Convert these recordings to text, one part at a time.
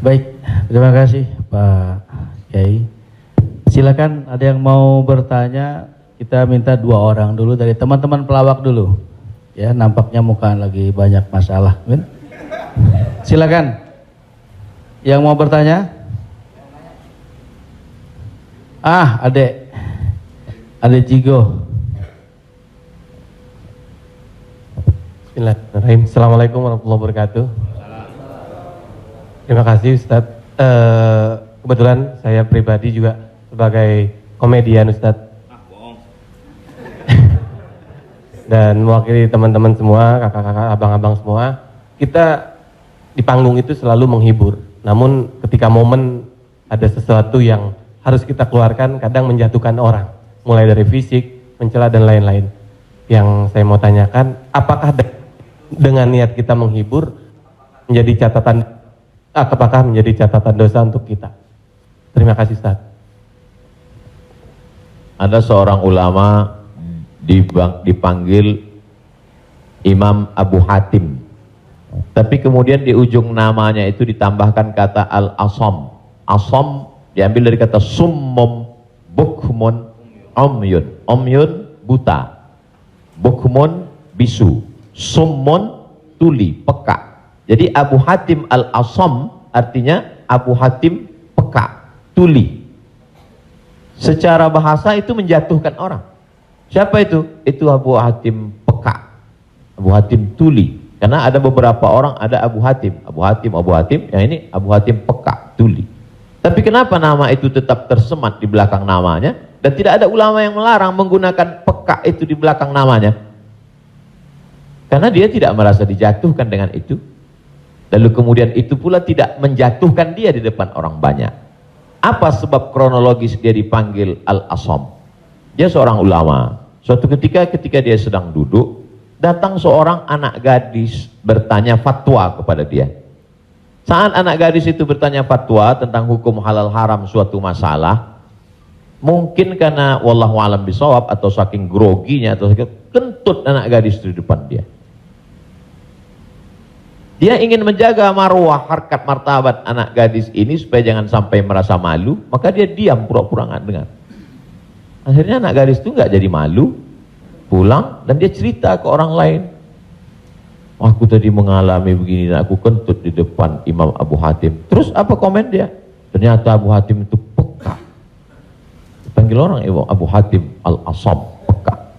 Baik, terima kasih Pak Kiai. Silakan ada yang mau bertanya, kita minta 2 orang dulu dari teman-teman pelawak dulu. Ya, nampaknya muka lagi banyak masalah. Silakan. Yang mau bertanya? Adek Jigo. Bismillahirrahmanirrahim. Assalamualaikum warahmatullahi wabarakatuh. Terima kasih Ustadz. Kebetulan saya pribadi juga sebagai komedian Ustadz. Dan mewakili teman-teman semua, kakak-kakak, abang-abang semua. Kita di panggung itu selalu menghibur. Namun ketika momen ada sesuatu yang harus kita keluarkan, kadang menjatuhkan orang. Mulai dari fisik, mencela dan lain-lain. Yang saya mau tanyakan, apakah dengan niat kita menghibur menjadi catatan, apakah menjadi catatan dosa untuk kita? Terima kasih Ustaz. Ada seorang ulama dipanggil Imam Abu Hatim, tapi kemudian di ujung namanya itu ditambahkan kata Al-Asam. Asam diambil dari kata summum, bukmun, umyun. Umyun buta, bukmun bisu, summun tuli, peka. Jadi Abu Hatim Al-Asam artinya Abu Hatim peka, tuli. Secara bahasa itu menjatuhkan orang. Siapa itu? Itu Abu Hatim peka, Abu Hatim tuli. Karena ada beberapa orang, ada Abu Hatim, yang ini Abu Hatim peka, tuli. Tapi kenapa nama itu tetap tersemat di belakang namanya? Dan tidak ada ulama yang melarang menggunakan peka itu di belakang namanya. Karena dia tidak merasa dijatuhkan dengan itu. Lalu kemudian itu pula tidak menjatuhkan dia di depan orang banyak. Apa sebab kronologis dia dipanggil Al-Asam? Dia seorang ulama. Suatu ketika dia sedang duduk, datang seorang anak gadis bertanya fatwa kepada dia. Saat anak gadis itu bertanya fatwa tentang hukum halal haram suatu masalah, mungkin karena wallahu alam bisawab atau saking groginya atau kentut anak gadis itu di depan dia. Dia ingin menjaga marwah, harkat, martabat anak gadis ini supaya jangan sampai merasa malu, maka dia diam, pura-pura nggak dengar. Akhirnya anak gadis itu nggak jadi malu, pulang dan dia cerita ke orang lain. Aku tadi mengalami begini dan aku kentut di depan Imam Abu Hatim. Terus apa komen dia? Ternyata Abu Hatim itu peka. Dipanggil orang Abu Hatim Al-Asam, peka.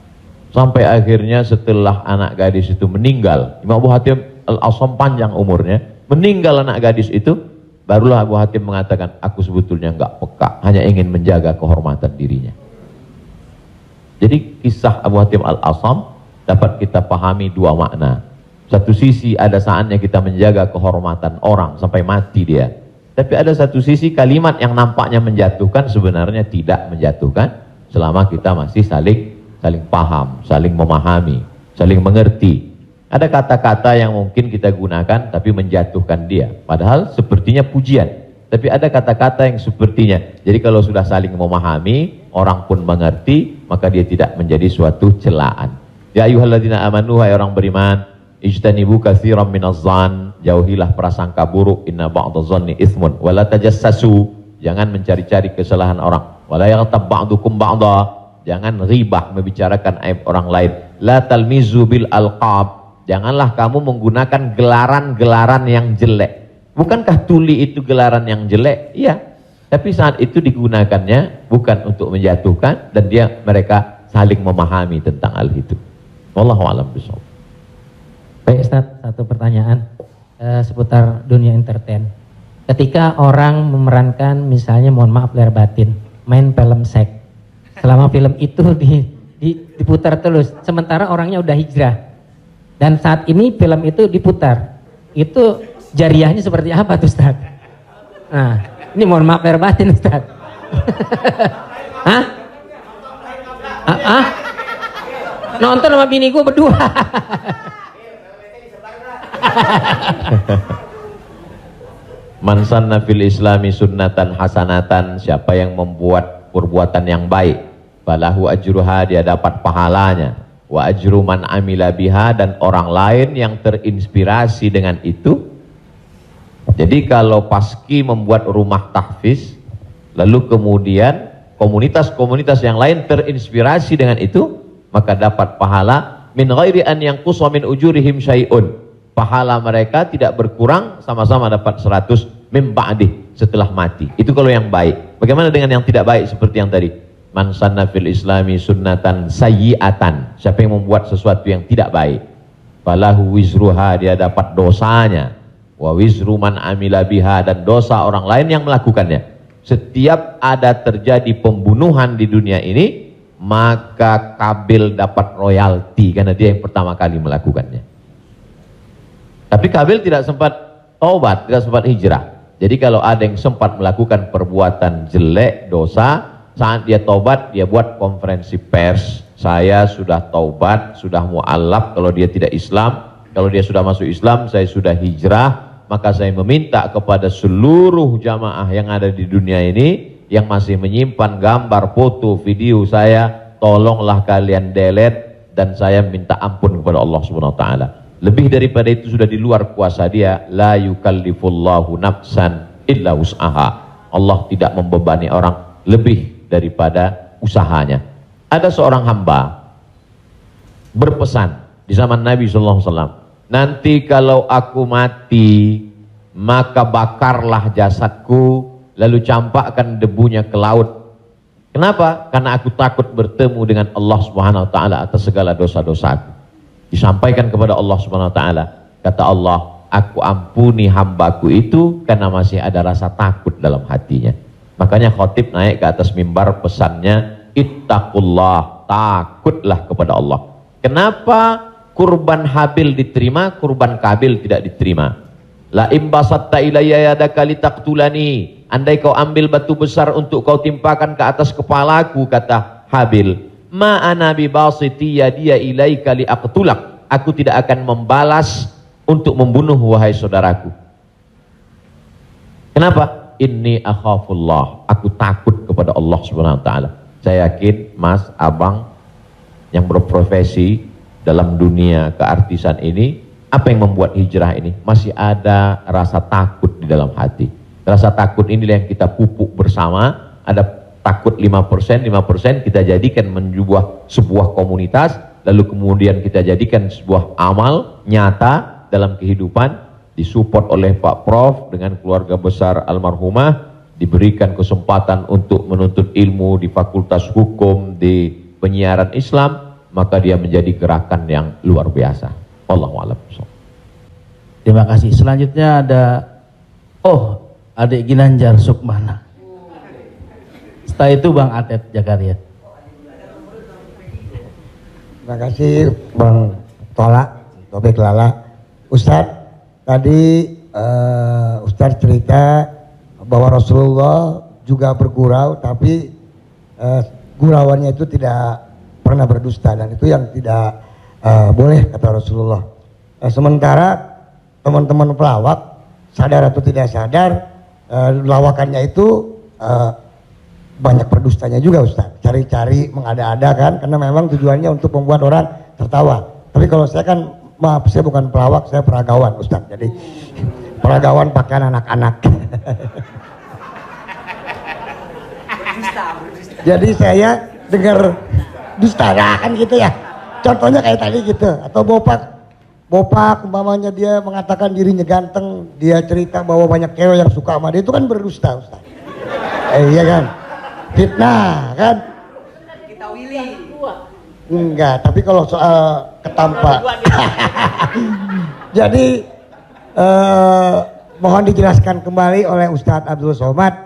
Sampai akhirnya setelah anak gadis itu meninggal, Imam Abu Hatim Al-Asam panjang umurnya, meninggal anak gadis itu, barulah Abu Hatim mengatakan, aku sebetulnya nggak peka, hanya ingin menjaga kehormatan dirinya. Jadi kisah Abu Hatim Al-Asam dapat kita pahami 2 makna. Satu sisi ada saatnya kita menjaga kehormatan orang sampai mati dia. Tapi ada satu sisi kalimat yang nampaknya menjatuhkan sebenarnya tidak menjatuhkan selama kita masih saling paham, saling memahami, saling mengerti. Ada kata-kata yang mungkin kita gunakan tapi menjatuhkan dia. Padahal sepertinya pujian. Tapi ada kata-kata yang sepertinya. Jadi kalau sudah saling memahami, orang pun mengerti, maka dia tidak menjadi suatu celaan. Ya ayyuhalladzina amanu, hai orang beriman, ijtanibu katsiran minadh-dhann, jauhilah prasangka buruk, inna ba'dadh-dhanni itsmun, wala tajassasu, jangan mencari-cari kesalahan orang, wala yaghtab ba'dukum ba'dha, jangan ribah membicarakan aib orang lain, la talmizu bil alqab, janganlah kamu menggunakan gelaran-gelaran yang jelek. Bukankah tuli itu gelaran yang jelek? Iya. Tapi saat itu digunakannya bukan untuk menjatuhkan, dan mereka saling memahami tentang hal itu. Wallahu a'lam bishawab. Baik Ustaz, satu pertanyaan seputar dunia entertain. Ketika orang memerankan misalnya, mohon maaf lahir batin, main film seks, selama film itu diputar terus, sementara orangnya udah hijrah, dan saat ini film itu diputar, itu jariahnya seperti apa tuh Ustaz? Nah, ini mohon maaf lahir batin Ustaz. Hah? Nonton sama bini gue berdua. Man sanna fil islami sunnatan hasanatan, siapa yang membuat perbuatan yang baik, falahu ajruha, dia dapat pahalanya, wa ajru man amila biha, dan orang lain yang terinspirasi dengan itu, Jadi kalau Paski membuat rumah tahfiz, lalu kemudian komunitas-komunitas yang lain terinspirasi dengan itu, maka dapat pahala min ghairi an yanqusa min ujurihim syai'un. Pahala mereka tidak berkurang, sama-sama dapat 100 min ba'dih, setelah mati. Itu kalau yang baik. Bagaimana dengan yang tidak baik seperti yang tadi? Man sanna fil islami sunnatan sayyi'atan. Siapa yang membuat sesuatu yang tidak baik, falahu wizruha, dia dapat dosanya, wa wizru man amila biha, dan dosa orang lain yang melakukannya. Setiap ada terjadi pembunuhan di dunia ini, maka Kabil dapat royalti karena dia yang pertama kali melakukannya. Tapi Kabil tidak sempat taubat, tidak sempat hijrah. Jadi kalau ada yang sempat melakukan perbuatan jelek, dosa, saat dia taubat, dia buat konferensi pers. Saya sudah taubat, sudah mu'alaf kalau dia tidak Islam. Kalau dia sudah masuk Islam, saya sudah hijrah. Maka saya meminta kepada seluruh jamaah yang ada di dunia ini, yang masih menyimpan gambar, foto, video saya, tolonglah kalian delete, dan saya minta ampun kepada Allah Subhanahu wa taala. Lebih daripada itu sudah di luar kuasa dia. La yukallifullahu nafsan illa wus'aha. Allah tidak membebani orang lebih daripada usahanya. Ada seorang hamba berpesan di zaman Nabi SAW, nanti kalau aku mati, maka bakarlah jasadku, lalu campakkan debunya ke laut. Kenapa? Karena aku takut bertemu dengan Allah Subhanahu wa taala atas segala dosa-dosaku. Disampaikan kepada Allah Subhanahu wa taala, kata Allah, aku ampuni hambaku itu karena masih ada rasa takut dalam hatinya. Makanya khotib naik ke atas mimbar, pesannya ittaqullah, takutlah kepada Allah. Kenapa kurban Habil diterima, kurban Kabil tidak diterima? La imbasatta ilayya yadaka litaqtulani, andai kau ambil batu besar untuk kau timpakan ke atas kepalaku, kata Habil, ma ana bi basiti yadiya ilaika liaqtulak, aku tidak akan membalas untuk membunuh wahai saudaraku. Kenapa? Inni akhafullah, aku takut kepada Allah Subhanahu wa taala. Saya yakin Mas, Abang yang berprofesi dalam dunia keartisan ini, apa yang membuat hijrah ini? Masih ada rasa takut di dalam hati. Rasa takut inilah yang kita pupuk bersama. Ada takut 5%, 5% kita jadikan menjadi sebuah komunitas, lalu kemudian kita jadikan sebuah amal nyata dalam kehidupan, disupport oleh Pak Prof dengan keluarga besar almarhumah, diberikan kesempatan untuk menuntut ilmu di Fakultas Hukum, di penyiaran Islam, maka dia menjadi gerakan yang luar biasa. Wallahu a'lam. Terima kasih. Selanjutnya ada adik Ginanjar Sukmana. Setelah itu Bang Atet Jakaria. Terima kasih Bang Tola, Tobek Lala. Ustadz, tadi Ustadz cerita bahwa Rasulullah juga bergurau, tapi gurauannya itu tidak pernah berdusta, dan itu yang tidak boleh, kata Rasulullah. Sementara teman-teman pelawak, sadar atau tidak sadar, lawakannya itu banyak berdustanya juga Ustaz. Cari-cari, mengada-ada kan, karena memang tujuannya untuk membuat orang tertawa. Tapi kalau saya kan, maaf, saya bukan pelawak, saya peragawan Ustaz. Jadi peragawan pakaian anak-anak. Jadi saya dengar dusta kan gitu ya. Contohnya kayak tadi gitu. Atau Bopak umpamanya dia mengatakan dirinya ganteng, dia cerita bahwa banyak cewek yang suka sama dia, itu kan berdusta Ustaz. Iya kan? Fitnah kan? Kita Willy. Enggak, tapi kalau soal ketampak. Jadi mohon dijelaskan kembali oleh Ustadz Abdul Somad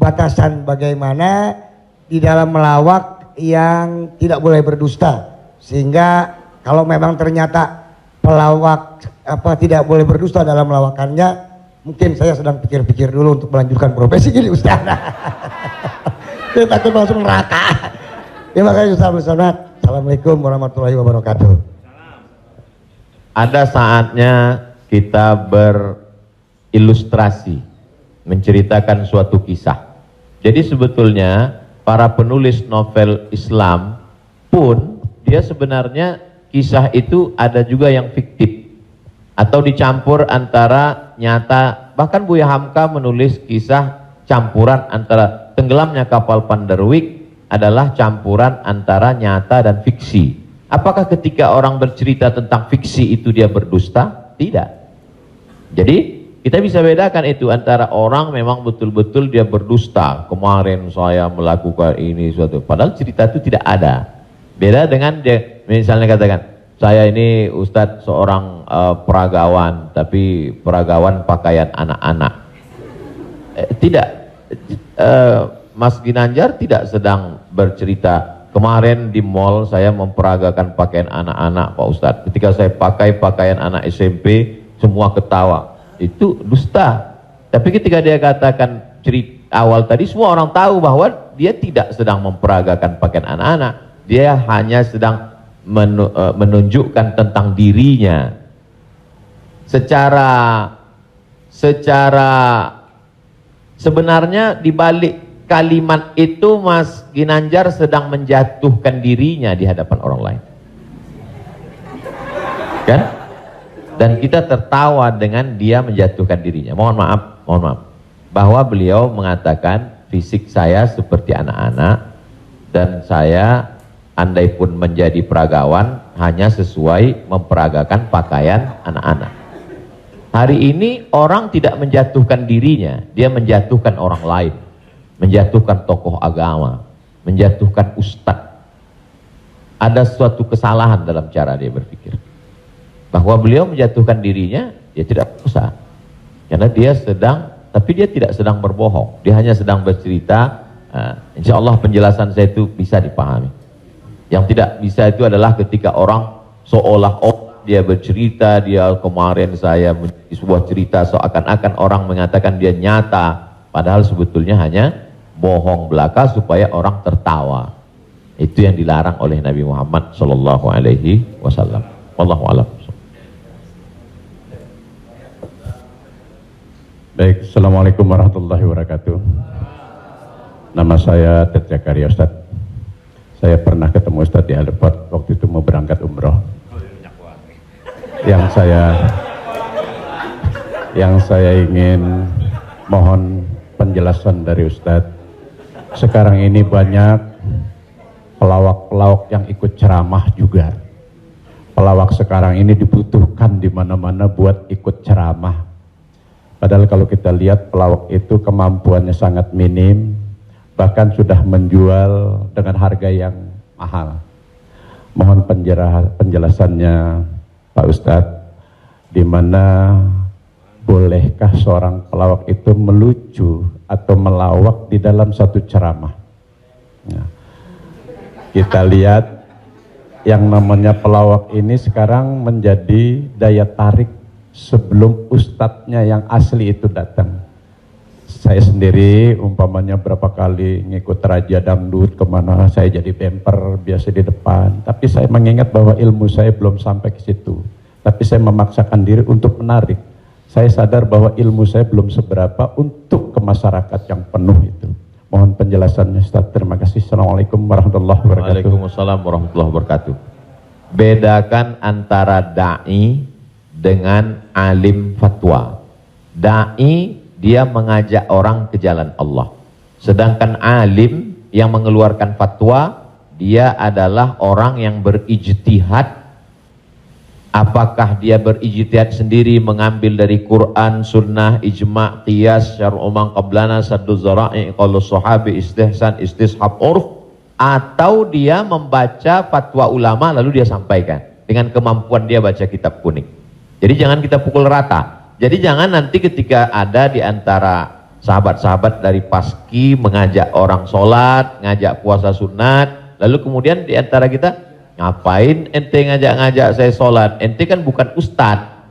batasan bagaimana di dalam melawak yang tidak boleh berdusta, sehingga kalau memang ternyata pelawak tidak boleh berdusta dalam melawakannya, mungkin saya sedang pikir-pikir dulu untuk melanjutkan profesi gini Ustaz. Saya takut masuk neraka. Terima kasih Ustaz Abdul Somad. Assalamualaikum warahmatullahi wabarakatuh. Ada saatnya kita berilustrasi, menceritakan suatu kisah. Jadi sebetulnya para penulis novel Islam pun dia sebenarnya kisah itu ada juga yang fiktif atau dicampur antara nyata bahkan Buya Hamka menulis kisah campuran antara tenggelamnya kapal Panderwick adalah campuran antara nyata dan fiksi. Apakah ketika orang bercerita tentang fiksi itu dia berdusta? Tidak. Jadi kita bisa bedakan itu antara orang memang betul-betul dia berdusta. Kemarin saya melakukan ini suatu, padahal cerita itu tidak ada. Beda dengan dia misalnya katakan, saya ini Ustadz seorang peragawan, tapi peragawan pakaian anak-anak. Tidak, Mas Ginanjar tidak sedang bercerita, kemarin di mall saya memperagakan pakaian anak-anak Pak Ustadz. Ketika saya pakai pakaian anak SMP, semua ketawa. Itu dusta. Tapi ketika dia katakan cerita awal tadi, semua orang tahu bahwa dia tidak sedang memperagakan pakaian anak-anak. Dia hanya sedang menunjukkan tentang dirinya. Secara sebenarnya di balik kalimat itu Mas Ginanjar sedang menjatuhkan dirinya di hadapan orang lain. Kan? Dan kita tertawa dengan dia menjatuhkan dirinya. Mohon maaf bahwa beliau mengatakan fisik saya seperti anak-anak dan saya andai pun menjadi peragawan hanya sesuai memperagakan pakaian anak-anak. Hari ini orang tidak menjatuhkan dirinya, dia menjatuhkan orang lain, menjatuhkan tokoh agama, menjatuhkan ustadz. Ada suatu kesalahan dalam cara dia berpikir. Bahwa beliau menjatuhkan dirinya, dia tidak usah. Karena dia tapi dia tidak sedang berbohong. Dia hanya sedang bercerita. Insya Allah penjelasan saya itu bisa dipahami. Yang tidak bisa itu adalah ketika orang seolah-olah dia bercerita, dia kemarin saya menjadi sebuah cerita seakan-akan orang mengatakan dia nyata. Padahal sebetulnya hanya bohong belaka supaya orang tertawa. Itu yang dilarang oleh Nabi Muhammad SAW. Wallahu a'lam. Baik, Assalamualaikum warahmatullahi wabarakatuh. Nama saya Ted Zakaria Ustadz. Saya pernah ketemu Ustadz di airport waktu itu mau berangkat umroh. Yang saya ingin mohon penjelasan dari Ustadz. Sekarang ini banyak pelawak-pelawak yang ikut ceramah juga. Pelawak sekarang ini dibutuhkan di mana-mana buat ikut ceramah. Padahal kalau kita lihat pelawak itu kemampuannya sangat minim, bahkan sudah menjual dengan harga yang mahal. Mohon penjelasannya Pak Ustadz, di mana bolehkah seorang pelawak itu melucu atau melawak di dalam satu ceramah? Nah, kita lihat yang namanya pelawak ini sekarang menjadi daya tarik sebelum ustadznya yang asli itu datang. Saya sendiri umpamanya berapa kali ngikut raja dangdut kemana, saya jadi bemper biasa di depan. Tapi saya mengingat bahwa ilmu saya belum sampai ke situ. Tapi saya memaksakan diri untuk menarik. Saya sadar bahwa ilmu saya belum seberapa untuk ke masyarakat yang penuh itu. Mohon penjelasannya Ustaz. Terima kasih. Assalamualaikum warahmatullahi wabarakatuh. Waalaikumsalam warahmatullahi wabarakatuh. Bedakan antara da'i dengan alim fatwa. Da'i dia mengajak orang ke jalan Allah. Sedangkan alim yang mengeluarkan fatwa, dia adalah orang yang berijtihad. Apakah dia berijtihad sendiri mengambil dari Quran, sunnah, ijma', qiyas, syar'u man qablana, saddu zara'i, qalu sahabi, istihsan, istishab, urf, atau dia membaca fatwa ulama lalu dia sampaikan dengan kemampuan dia baca kitab kuning. Jadi jangan kita pukul rata. Jadi jangan nanti ketika ada di antara sahabat-sahabat dari Paski mengajak orang sholat, ngajak puasa sunat, lalu kemudian di antara kita, ngapain ente ngajak-ngajak saya sholat? Ente kan bukan ustadz.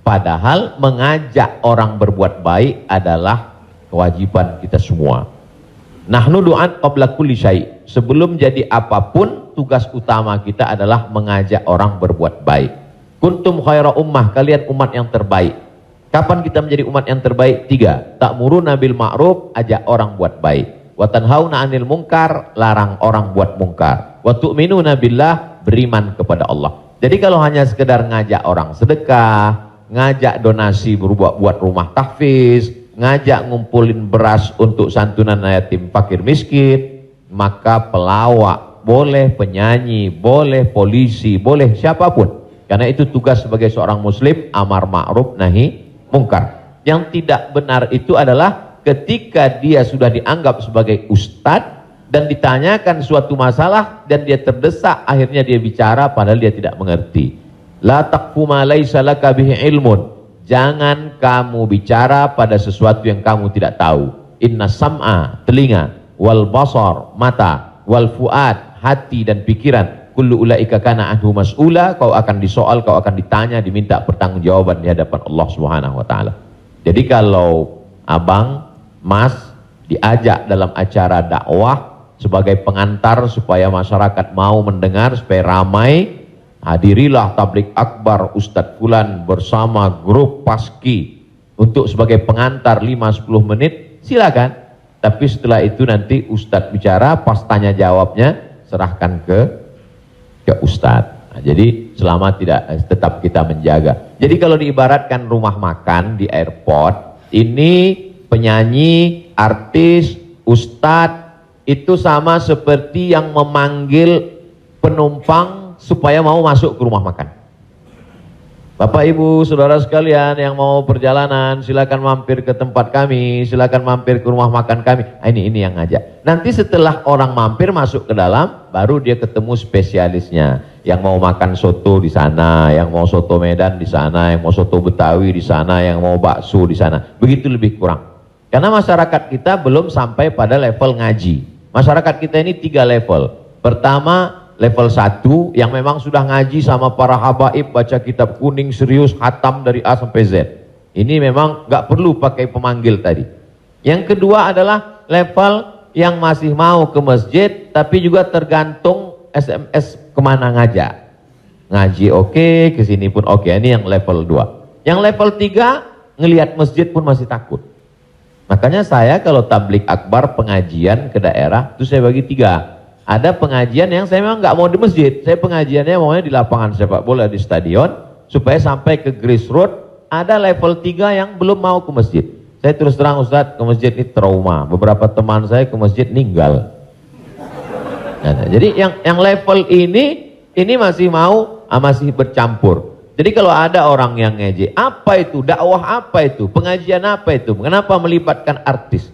Padahal mengajak orang berbuat baik adalah kewajiban kita semua. Nahnu du'an qabla kulli syai'. Sebelum jadi apapun, tugas utama kita adalah mengajak orang berbuat baik. Kuntum khaira ummah, kalian umat yang terbaik. Kapan kita menjadi umat yang terbaik? 3. Ta'muruna bil ma'ruf, ajak orang buat baik. Wa tanhauna 'anil munkar, larang orang buat mungkar. Wa tu'minuna billah, beriman kepada Allah. Jadi kalau hanya sekedar ngajak orang sedekah, ngajak donasi buat rumah tahfiz, ngajak ngumpulin beras untuk santunan yatim fakir miskin, maka pelawak boleh, penyanyi boleh, polisi boleh, siapapun. Karena itu tugas sebagai seorang muslim, amar ma'ruf nahi mungkar. Yang tidak benar itu adalah ketika dia sudah dianggap sebagai ustadz dan ditanyakan suatu masalah dan dia terdesak, akhirnya dia bicara padahal dia tidak mengerti. La taqfu ma laisa laka bihi ilmun. Jangan kamu bicara pada sesuatu yang kamu tidak tahu. Inna sam'a, telinga, wal basar, mata, wal fuad, hati dan pikiran, kullu ulaika kana anhu mas'ula, kau akan disoal, kau akan ditanya, diminta pertanggungjawaban di hadapan Allah Subhanahu wa taala. Jadi kalau abang, mas diajak dalam acara dakwah sebagai pengantar supaya masyarakat mau mendengar, supaya ramai, hadirilah tablik akbar Ustadz Fulan bersama grup Paski untuk sebagai pengantar 5-10 menit, silakan. Tapi setelah itu nanti Ustadz bicara, pas tanya jawabnya serahkan ke Ustadz. Nah, jadi selama tetap kita menjaga. Jadi kalau diibaratkan rumah makan di airport, ini penyanyi, artis, Ustadz itu sama seperti yang memanggil penumpang supaya mau masuk ke rumah makan. Bapak Ibu Saudara sekalian yang mau perjalanan, silakan mampir ke tempat kami, silakan mampir ke rumah makan kami. Ini yang ngajak. Nanti setelah orang mampir masuk ke dalam, baru dia ketemu spesialisnya. Yang mau makan soto di sana, yang mau soto Medan di sana, yang mau soto Betawi di sana, yang mau bakso di sana. Begitu lebih kurang. Karena masyarakat kita belum sampai pada level ngaji. Masyarakat kita ini 3 level. Pertama, level 1 yang memang sudah ngaji sama para habaib, baca kitab kuning serius, khatam dari A sampai Z. Ini memang nggak perlu pakai pemanggil tadi. Yang kedua adalah level yang masih mau ke masjid, tapi juga tergantung SMS kemana ngajak. Ngaji oke, kesini pun oke. Ini yang level 2. Yang level 3, ngelihat masjid pun masih takut. Makanya saya kalau tablik akbar pengajian ke daerah itu saya bagi 3. Ada pengajian yang saya memang nggak mau di masjid, saya pengajiannya maunya di lapangan sepak bola, di stadion, supaya sampai ke grassroots. Ada level 3 yang belum mau ke masjid. Saya terus terang Ustadz, ke masjid ini trauma. Beberapa teman saya ke masjid meninggal. Nah, jadi yang level ini masih mau, masih bercampur. Jadi kalau ada orang yang ngejek, apa itu? Dakwah apa itu? Pengajian apa itu? Kenapa melibatkan artis?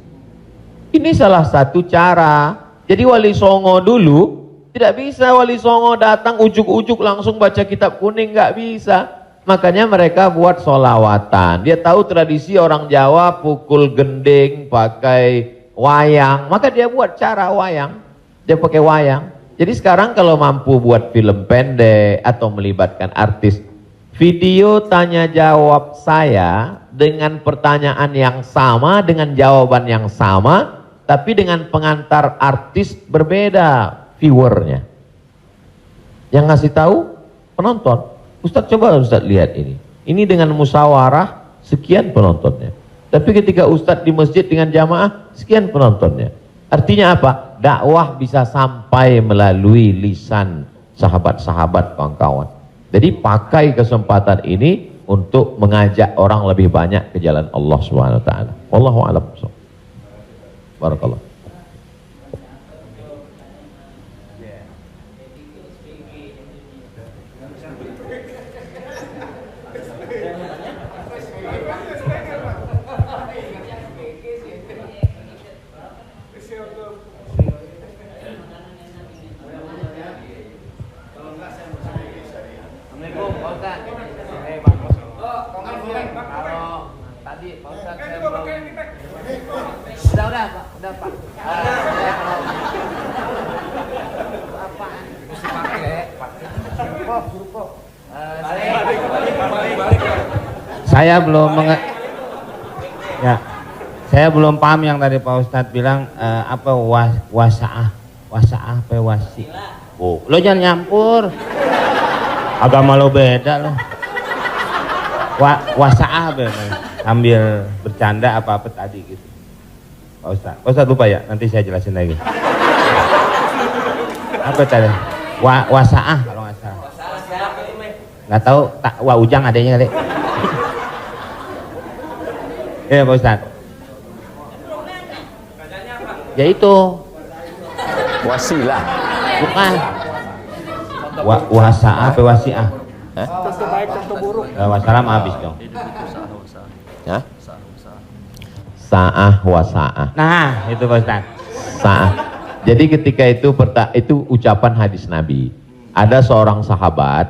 Ini salah satu cara. Jadi Wali Songo dulu, tidak bisa Wali Songo datang ujuk-ujuk langsung baca kitab kuning, nggak bisa. Makanya mereka buat solawatan. Dia tahu tradisi orang Jawa pukul gending, pakai wayang. Maka dia buat cara wayang. Dia pakai wayang. Jadi sekarang kalau mampu buat film pendek atau melibatkan artis, video tanya jawab saya dengan pertanyaan yang sama, dengan jawaban yang sama, tapi dengan pengantar artis berbeda viewernya. Yang ngasih tahu penonton. Ustadz coba Ustadz lihat ini. Ini dengan musyawarah sekian penontonnya. Tapi ketika Ustadz di masjid dengan jamaah sekian penontonnya. Artinya apa? Dakwah bisa sampai melalui lisan sahabat-sahabat, kawan-kawan. Jadi pakai kesempatan ini untuk mengajak orang lebih banyak ke jalan Allah Subhanahu wa taala. Wallahu a'lam. Barakallah. Udah Pak. Saya belum paham yang tadi Pak Ustadz bilang apa wasaah apa wasi. Oh, lo jangan nyampur. Agama lo beda lo. Wasaah sambil bercanda apa tadi gitu. Pak Ustadz lupa ya, nanti saya jelasin lagi. Apa tadi? Wasaah kalau nggak salah. Nggak tahu, Wa Ujang adanya kali. Ya Pak Ustaz. Ya itu. Wasilah. Bukan. Wasa'ah apa wasi'ah? Tentu baik, tentu buruk. Wassalam habis dong. Ya? Sa'ah wa sa'ah. Nah, itu Pak Ustaz. Sa'ah. Jadi ketika itu ucapan hadis Nabi. Ada seorang sahabat,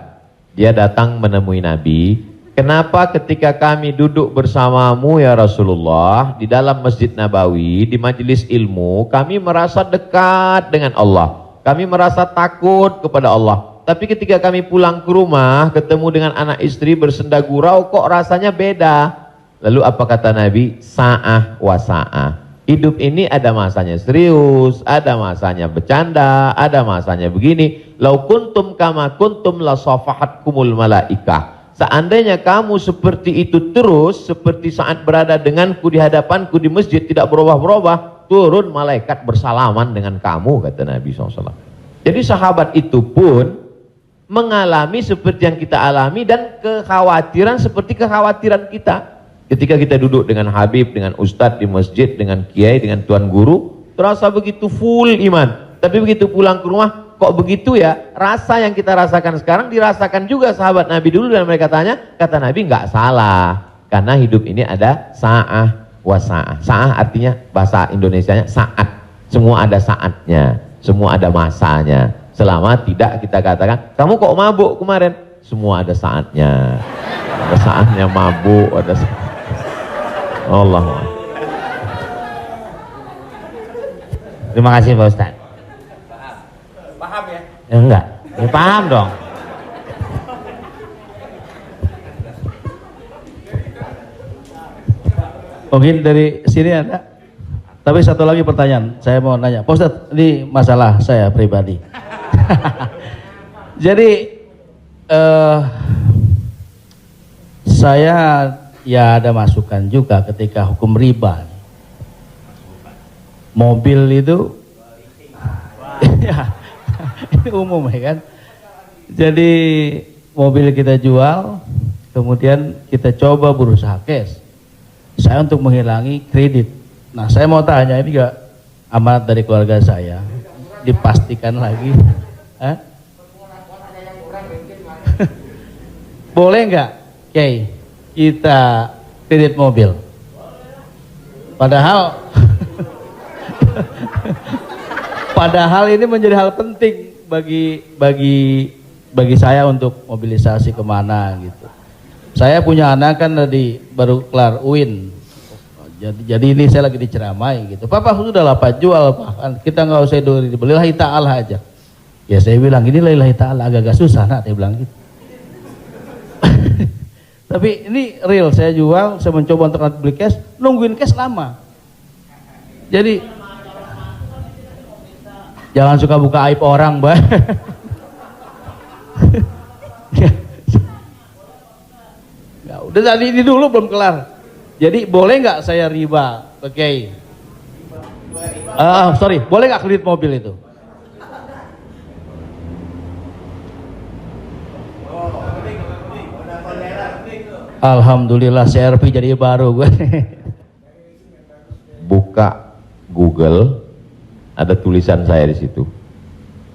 dia datang menemui Nabi. Kenapa ketika kami duduk bersamamu ya Rasulullah di dalam Masjid Nabawi, di majelis ilmu, kami merasa dekat dengan Allah. Kami merasa takut kepada Allah. Tapi ketika kami pulang ke rumah, ketemu dengan anak istri bersenda gurau, kok rasanya beda. Lalu apa kata Nabi? Sa'ah wa sa'ah. Hidup ini ada masanya serius, ada masanya bercanda, ada masanya begini. Lau kuntum kama kuntum la safahatkumul malaikah. Seandainya kamu seperti itu terus, seperti saat berada denganku di hadapanku di masjid, tidak berubah-berubah, turun malaikat bersalaman dengan kamu, kata Nabi SAW. Jadi sahabat itu pun mengalami seperti yang kita alami dan kekhawatiran seperti kekhawatiran kita. Ketika kita duduk dengan Habib, dengan Ustadz di masjid, dengan Kiai, dengan Tuan Guru, terasa begitu full iman. Tapi begitu pulang ke rumah, kok begitu ya? Rasa yang kita rasakan sekarang dirasakan juga sahabat Nabi dulu, dan mereka tanya, kata Nabi nggak salah. Karena hidup ini ada sa'ah wa sa'ah. Sa'ah artinya bahasa Indonesianya saat. Semua ada saatnya, semua ada masanya. Selama tidak kita katakan, kamu kok mabuk kemarin? Semua ada saatnya. Ada saatnya mabuk, ada saatnya. Allah. Terima kasih Pak Ustaz. Paham ya? Enggak. Ya, paham dong. Mungkin dari sini ada. Tapi satu lagi pertanyaan, saya mau nanya. Pak Ustadz, ini masalah saya pribadi. Jadi saya ya ada masukan juga ketika hukum riba. Mobil itu ya, itu umum ya kan. Jadi mobil kita jual, kemudian kita coba berusaha cash. Saya untuk menghilangi kredit. Nah, saya mau tanya, ini juga amanat dari keluarga saya, dipastikan lagi. Boleh nggak, Kiai, kita kredit mobil? Padahal ini menjadi hal penting bagi saya untuk mobilisasi kemana gitu. Saya punya anak kan baru kelar UIN. Jadi ini saya lagi diceramai gitu. Papa sudah lah Pak, jual Pak. Kita nggak usah dibeli, lillahi ta'ala aja. Ya saya bilang ini lillahi ta'ala, agak-agak susah nak, saya bilang gitu. Tapi ini real, saya jual, saya mencoba untuk beli cash, nungguin cash lama. Jadi jangan suka buka aib orang, Mbak. Ya, udah tadi ini dulu belum kelar. Jadi boleh nggak saya riba, Kiai? Sorry, boleh nggak kredit mobil itu? Alhamdulillah CRV jadi baru gue. Buka Google, ada tulisan saya di situ.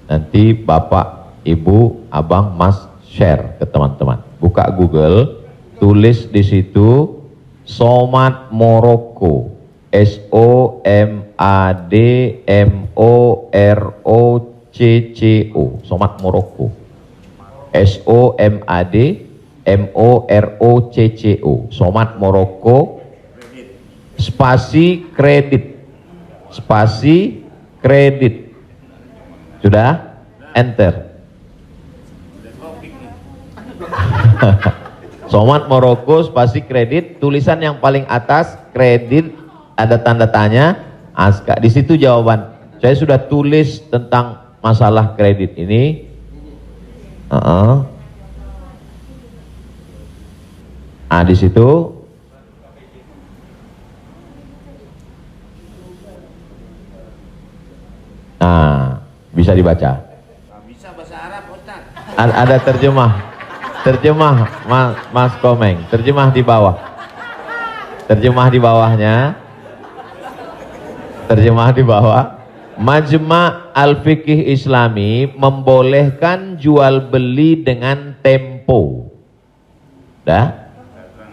Nanti Bapak, Ibu, Abang, Mas share ke teman-teman. Buka Google, tulis di situ Somat Morocco, SOMADMOROCCO, Somat Morocco, SOMADMOROCCO, Somat Morocco, spasi kredit, sudah, enter. Somat Morocco spasi kredit, tulisan yang paling atas kredit, ada tanda tanya, ASKA. Di situ jawaban. Saya sudah tulis tentang masalah kredit ini. Di situ. Nah, bisa dibaca. Bisa bahasa Arab, Ustaz. Ada terjemah Mas Komeng, terjemah di bawah. Terjemah di bawahnya. Terjemah di bawah. Majma' Al-Fiqih Islami membolehkan jual beli dengan tempo. Dah?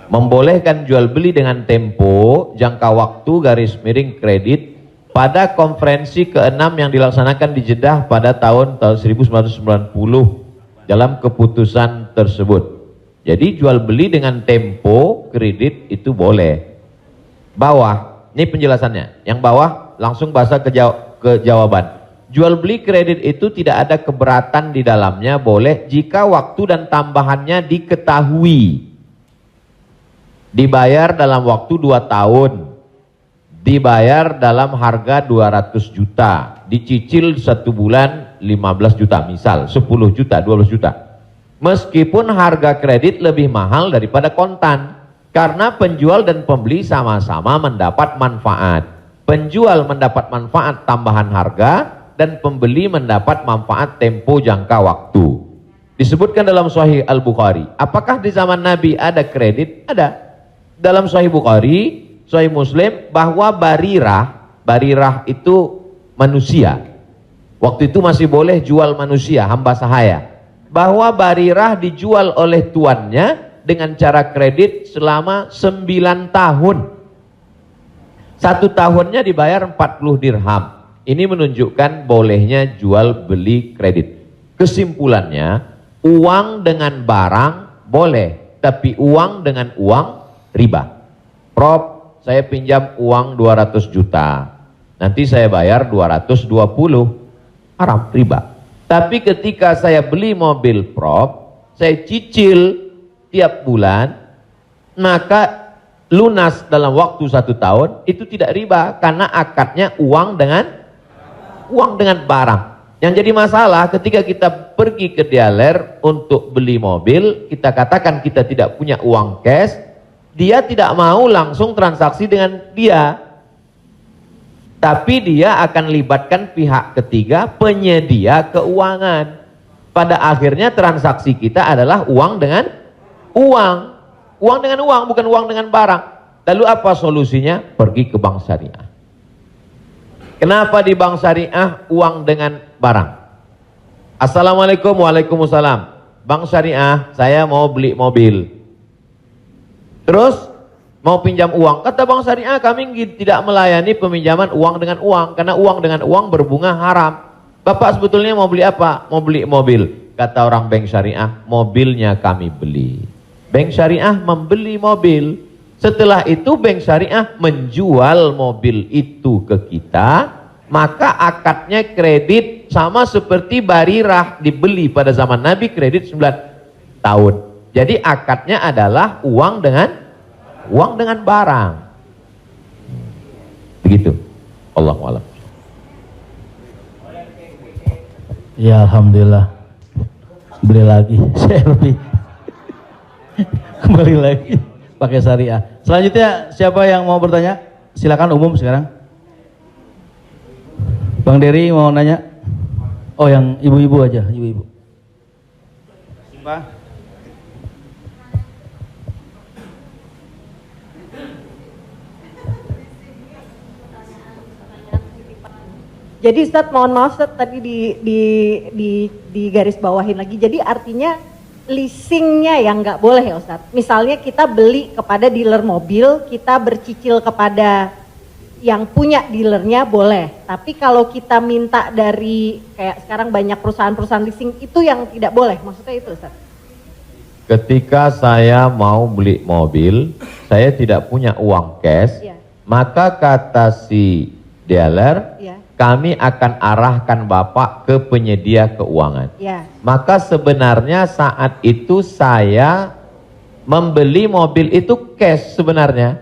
Membolehkan jual beli dengan tempo, jangka waktu, garis miring kredit pada konferensi ke-6 yang dilaksanakan di Jeddah pada tahun 1990 dalam keputusan tersebut. Jadi jual beli dengan tempo kredit itu boleh. Bawah, ini penjelasannya. Yang bawah langsung bahasa ke jawaban. Jual beli kredit itu tidak ada keberatan di dalamnya, boleh jika waktu dan tambahannya diketahui. Dibayar dalam waktu 2 tahun. Dibayar dalam harga 200 juta. Dicicil 1 bulan 15 juta, misal 10 juta, 12 juta. Meskipun harga kredit lebih mahal daripada kontan, karena penjual dan pembeli sama-sama mendapat manfaat. Penjual mendapat manfaat tambahan harga dan pembeli mendapat manfaat tempo jangka waktu. Disebutkan dalam Sahih Al-Bukhari. Apakah di zaman Nabi ada kredit? Ada. Dalam Sahih Bukhari, Sahih Muslim, bahwa Barirah itu manusia. Waktu itu masih boleh jual manusia, hamba sahaya. Bahwa Barirah dijual oleh tuannya dengan cara kredit selama 9 tahun. 1 tahunnya dibayar 40 dirham. Ini menunjukkan bolehnya jual beli kredit. Kesimpulannya, uang dengan barang boleh, tapi uang dengan uang riba. Prof, saya pinjam uang 200 juta. Nanti saya bayar 220. Haram, riba. Tapi ketika saya beli mobil, Prof, saya cicil tiap bulan, maka lunas dalam waktu 1 tahun, itu tidak riba, karena akadnya uang dengan barang. Yang jadi masalah ketika kita pergi ke dealer untuk beli mobil, kita katakan kita tidak punya uang cash, dia tidak mau langsung transaksi dengan dia, tapi dia akan libatkan pihak ketiga, penyedia keuangan. Pada akhirnya transaksi kita adalah uang dengan uang. Uang dengan uang, bukan uang dengan barang. Lalu apa solusinya? Pergi ke bank syariah. Kenapa di bank syariah uang dengan barang? Assalamualaikum, waalaikumsalam. Bank syariah, saya mau beli mobil. Terus mau pinjam uang. Kata bank syariah, kami tidak melayani peminjaman uang dengan uang, karena uang dengan uang berbunga haram. Bapak sebetulnya mau beli apa? Mau beli mobil. Kata orang bank syariah, mobilnya kami beli. Bank syariah membeli mobil. Setelah itu bank syariah menjual mobil itu ke kita, maka akadnya kredit sama seperti Barirah dibeli pada zaman Nabi, kredit 9 tahun. Jadi akadnya adalah uang dengan barang. Begitu. Allahu a'lam. Ya alhamdulillah. Beli lagi. Saya lebih kembali lagi pakai syariah. Selanjutnya siapa yang mau bertanya? Silakan umum sekarang. Bang Dery mau nanya? Oh, yang ibu-ibu aja, ibu-ibu. Pak. Jadi Ustadz, mohon maaf Ustadz, tadi di garis bawahin lagi. Jadi artinya leasingnya yang nggak boleh ya Ustadz. Misalnya kita beli kepada dealer mobil, kita bercicil kepada yang punya dealernya boleh. Tapi kalau kita minta dari kayak sekarang banyak perusahaan-perusahaan leasing, itu yang tidak boleh. Maksudnya itu Ustadz. Ketika saya mau beli mobil, saya tidak punya uang cash, maka kata si dealer, kami akan arahkan Bapak ke penyedia keuangan. Maka sebenarnya saat itu saya membeli mobil itu cash sebenarnya.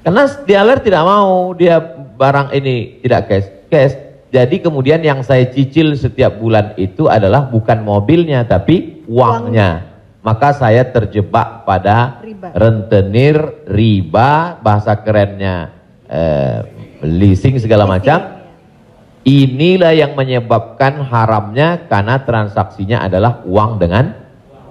Karena dealer tidak mau dia barang ini tidak cash. Jadi kemudian yang saya cicil setiap bulan itu adalah bukan mobilnya tapi uangnya. Maka saya terjebak pada rentenir, riba, bahasa kerennya leasing segala macam. Inilah yang menyebabkan haramnya, karena transaksinya adalah uang dengan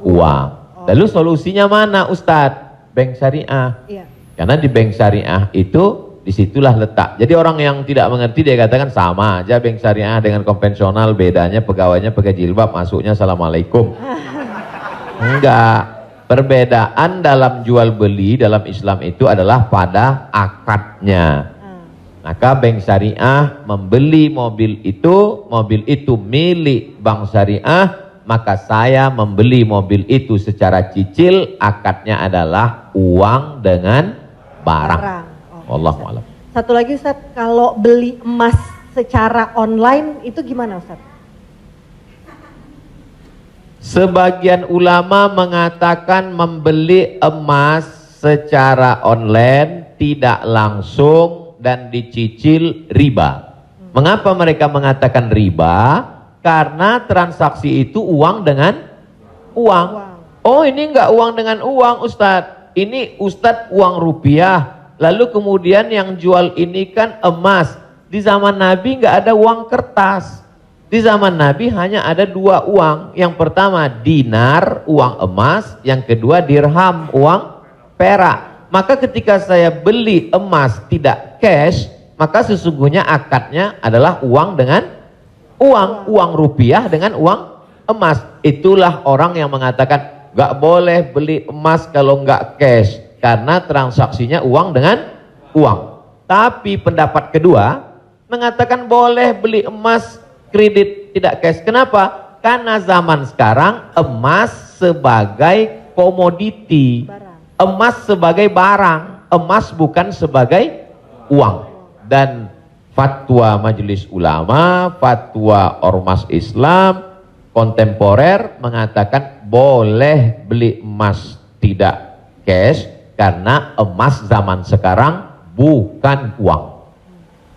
uang. Lalu solusinya mana Ustadz? bank syariah. Iya. Karena di bank syariah itu disitulah letak. Jadi orang yang tidak mengerti dia katakan sama aja bank syariah dengan konvensional, bedanya pegawainya pakai jilbab, masuknya assalamualaikum. Enggak. Perbedaan dalam jual beli dalam Islam itu adalah pada akadnya. Maka bank syariah membeli mobil itu milik bank syariah, maka saya membeli mobil itu secara cicil, akadnya adalah uang dengan barang. Oh, Wallahu a'lam. Satu lagi Ustaz, kalau beli emas secara online itu gimana Ustaz? Sebagian ulama mengatakan membeli emas secara online tidak langsung dan dicicil riba. Mengapa mereka mengatakan riba? Karena transaksi itu uang dengan uang. Oh, ini enggak uang dengan uang Ustadz. Ini Ustadz uang rupiah. Lalu kemudian yang jual ini kan emas. Di zaman Nabi enggak ada uang kertas. Di zaman Nabi hanya ada dua uang. Yang pertama dinar, uang emas. Yang kedua dirham, uang perak. Maka ketika saya beli emas tidak cash, maka sesungguhnya akadnya adalah uang dengan uang rupiah dengan uang emas. Itulah orang yang mengatakan nggak boleh beli emas kalau nggak cash, karena transaksinya uang dengan uang. Tapi pendapat kedua mengatakan boleh beli emas kredit tidak cash. Kenapa? Karena zaman sekarang emas sebagai komoditi, emas sebagai barang, emas bukan sebagai uang. Dan fatwa Majelis Ulama, fatwa Ormas Islam kontemporer mengatakan boleh beli emas tidak cash karena emas zaman sekarang bukan uang.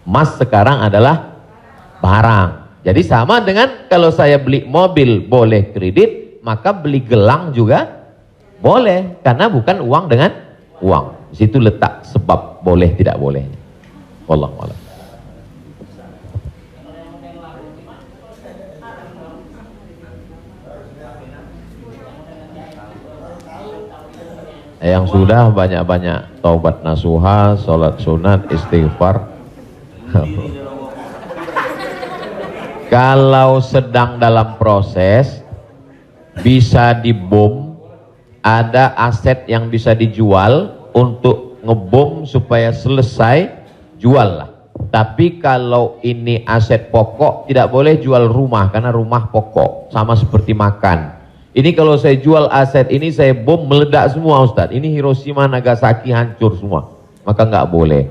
Emas sekarang adalah barang. Jadi sama dengan kalau saya beli mobil boleh kredit, maka beli gelang juga boleh karena bukan uang dengan uang. Di situ letak sebab boleh tidak bolehnya. Wallahu a'lam. Yang sudah banyak-banyak taubat nasuha, sholat sunat, istighfar. Kalau sedang dalam proses bisa dibom, ada aset yang bisa dijual untuk ngebom supaya selesai, jual lah. Tapi kalau ini aset pokok tidak boleh jual rumah karena rumah pokok, sama seperti makan. Ini kalau saya jual aset ini saya bom meledak semua Ustadz. Ini Hiroshima Nagasaki hancur semua. Maka nggak boleh.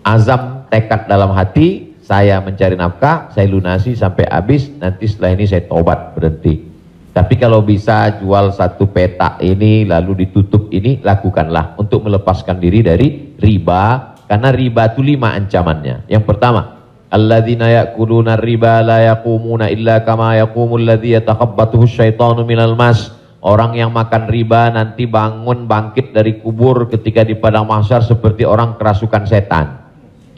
Azam tekad dalam hati, saya mencari nafkah, saya lunasi sampai habis, nanti setelah ini saya tobat berhenti. Tapi kalau bisa jual satu petak ini lalu ditutup ini, lakukanlah untuk melepaskan diri dari riba. Karena riba itu 5 ancamannya. Yang pertama, alladzina ya'kuluna riba la yaqumuna illa kama yaqumul ladzi yatakhabbathu syaitanu minal mas. Orang yang makan riba nanti bangun bangkit dari kubur ketika di padang mahsyar seperti orang kerasukan setan.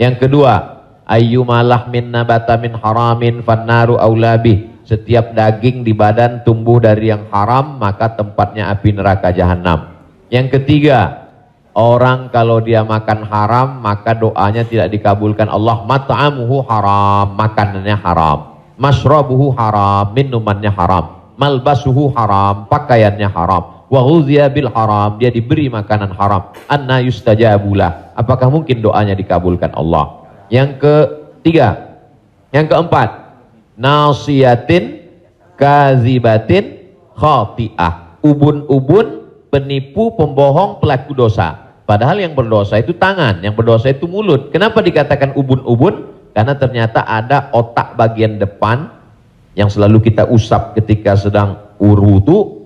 Yang kedua, ayyuma lahmin nabata min haramin fannaru aulabih. Setiap daging di badan tumbuh dari yang haram, maka tempatnya api neraka jahanam. Yang ketiga, orang kalau dia makan haram, maka doanya tidak dikabulkan Allah. Mat'amuhu haram, makanannya haram. Mashrabuhu haram, minumannya haram. Malbasuhu haram, pakaiannya haram. Wa ghuziya bil haram, dia diberi makanan haram. Anna yustajabulah, apakah mungkin doanya dikabulkan Allah? Yang ketiga, yang keempat, nasiyatin kazibatin khati'ah. Ubun-ubun, penipu, pembohong, pelaku dosa. Padahal yang berdosa itu tangan, yang berdosa itu mulut. Kenapa dikatakan ubun-ubun? Karena ternyata ada otak bagian depan yang selalu kita usap ketika sedang wudu.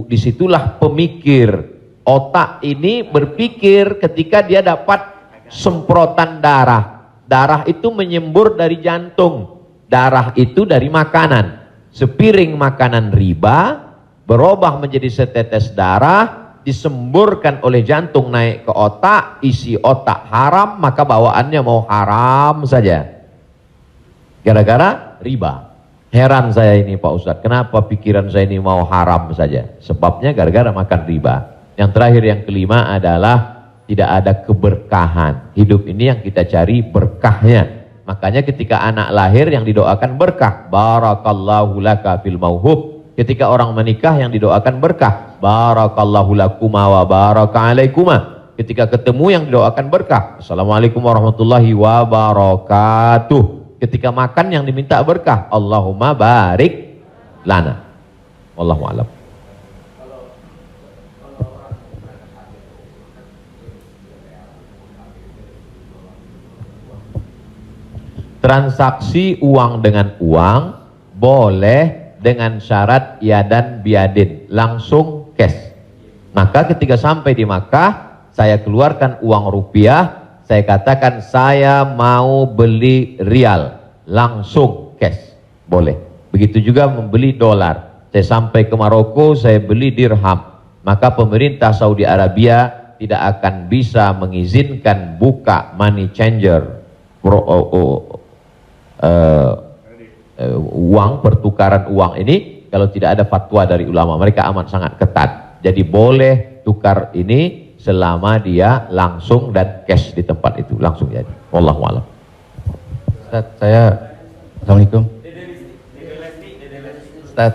Disitulah pemikir. Otak ini berpikir ketika dia dapat semprotan darah. Darah itu menyembur dari jantung. Darah itu dari makanan. Sepiring makanan riba berubah menjadi setetes darah, disemburkan oleh jantung naik ke otak, isi otak haram, maka bawaannya mau haram saja. Gara-gara riba. Heran saya ini Pak Ustadz, kenapa pikiran saya ini mau haram saja? Sebabnya gara-gara makan riba. Yang terakhir, yang kelima adalah tidak ada keberkahan. Hidup ini yang kita cari berkahnya. Makanya ketika anak lahir yang didoakan berkah. Barakallahu laka fil mauhub. Ketika orang menikah yang didoakan berkah. Barakallahu lakuma wa baraka alaikuma. Ketika ketemu yang didoakan berkah. Assalamualaikum warahmatullahi wabarakatuh. Ketika makan yang diminta berkah. Allahumma barik lana. Wallahu a'lam. Transaksi uang dengan uang boleh dengan syarat yadan biadin, langsung cash. Maka ketika sampai di Makkah, saya keluarkan uang rupiah, saya katakan saya mau beli rial, langsung cash, boleh. Begitu juga membeli dolar. Saya sampai ke Maroko, saya beli dirham. Maka pemerintah Saudi Arabia tidak akan bisa mengizinkan buka money changer, uang, pertukaran uang ini kalau tidak ada fatwa dari ulama. Mereka amat sangat ketat. Jadi boleh tukar ini selama dia langsung dan cash di tempat itu, langsung jadi. Wallahu a'lam. Ustaz, Assalamualaikum. Ustaz,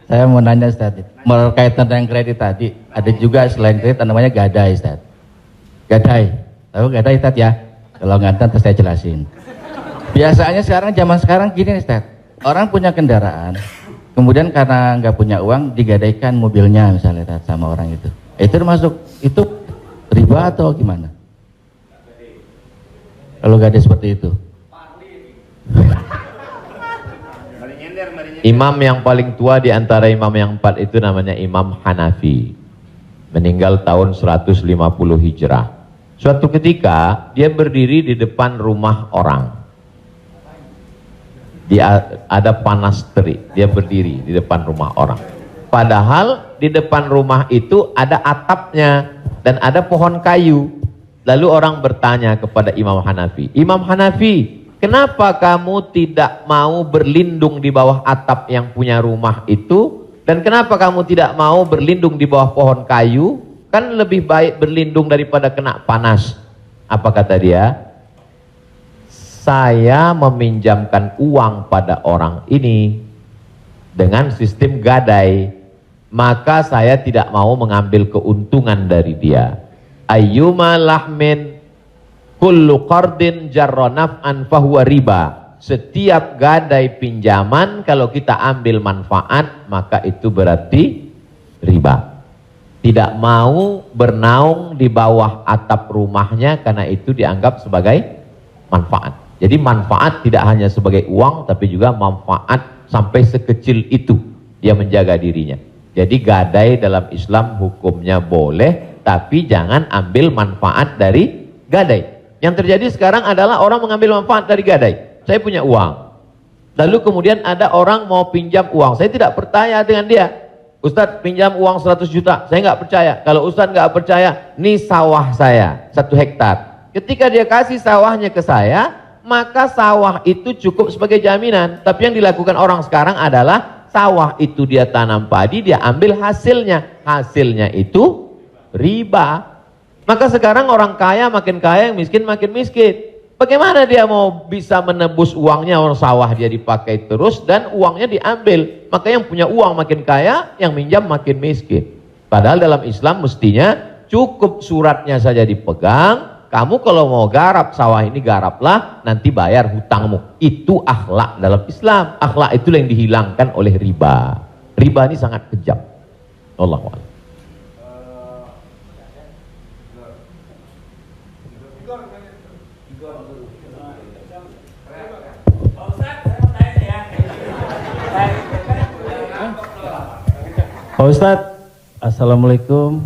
saya mau nanya Ustaz, berkaitan dengan kredit tadi, ada juga selain kredit namanya gadai Ustaz. Gadai, tahu gadai Ustaz ya? Kalau nggak tahu saya jelasin. Biasanya zaman sekarang gini Ustaz, orang punya kendaraan, kemudian karena nggak punya uang digadaikan mobilnya misalnya Ustaz, sama orang itu. Itu termasuk itu riba atau gimana? Kalau gadai seperti itu. Imam yang paling tua di antara imam yang 4 itu namanya Imam Hanafi. Meninggal tahun 150 Hijrah. Suatu ketika dia berdiri di depan rumah orang. Dia ada panas terik, dia berdiri di depan rumah orang. Padahal di depan rumah itu ada atapnya dan ada pohon kayu. Lalu orang bertanya kepada Imam Hanafi, Imam Hanafi, kenapa kamu tidak mau berlindung di bawah atap yang punya rumah itu? Dan kenapa kamu tidak mau berlindung di bawah pohon kayu? Kan lebih baik berlindung daripada kena panas. Apa kata dia? Saya meminjamkan uang pada orang ini dengan sistem gadai, maka saya tidak mau mengambil keuntungan dari dia. Ayyuma lahmin kullu qardin jarra naf'an fahuwa riba. Setiap gadai pinjaman kalau kita ambil manfaat maka itu berarti riba. Tidak mau bernaung di bawah atap rumahnya karena itu dianggap sebagai manfaat. Jadi manfaat tidak hanya sebagai uang tapi juga manfaat sampai sekecil itu dia menjaga dirinya. Jadi gadai dalam Islam hukumnya boleh, tapi jangan ambil manfaat dari gadai. Yang terjadi sekarang adalah orang mengambil manfaat dari gadai. Saya punya uang, lalu kemudian ada orang mau pinjam uang, saya tidak percaya dengan dia. Ustadz pinjam uang 100 juta, saya nggak percaya. Kalau Ustadz nggak percaya, ini sawah saya 1 hektar. Ketika dia kasih sawahnya ke saya, maka sawah itu cukup sebagai jaminan. Tapi yang dilakukan orang sekarang adalah sawah itu dia tanam padi, dia ambil hasilnya. Hasilnya itu riba. Maka sekarang orang kaya makin kaya, yang miskin makin miskin. Bagaimana dia mau bisa menebus uangnya, orang sawah dia dipakai terus dan uangnya diambil. Maka yang punya uang makin kaya, yang minjam makin miskin. Padahal dalam Islam mestinya cukup suratnya saja dipegang. Kamu kalau mau garap sawah ini garaplah, nanti bayar hutangmu. Itu akhlak dalam Islam. Akhlak itu yang dihilangkan oleh riba. Riba ini sangat kejam. Allahu a'lam. Pak Ustadz, Assalamualaikum.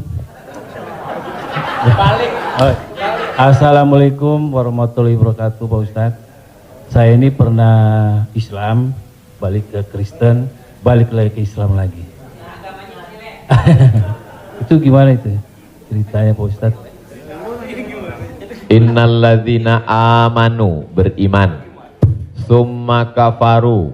Assalamualaikum warahmatullahi wabarakatuh Pak Ustadz. Saya ini pernah Islam, balik ke Kristen, balik lagi ke Islam lagi. Itu gimana itu ceritanya Pak Ustadz? Innalladzina amanu, beriman, summa kafaru,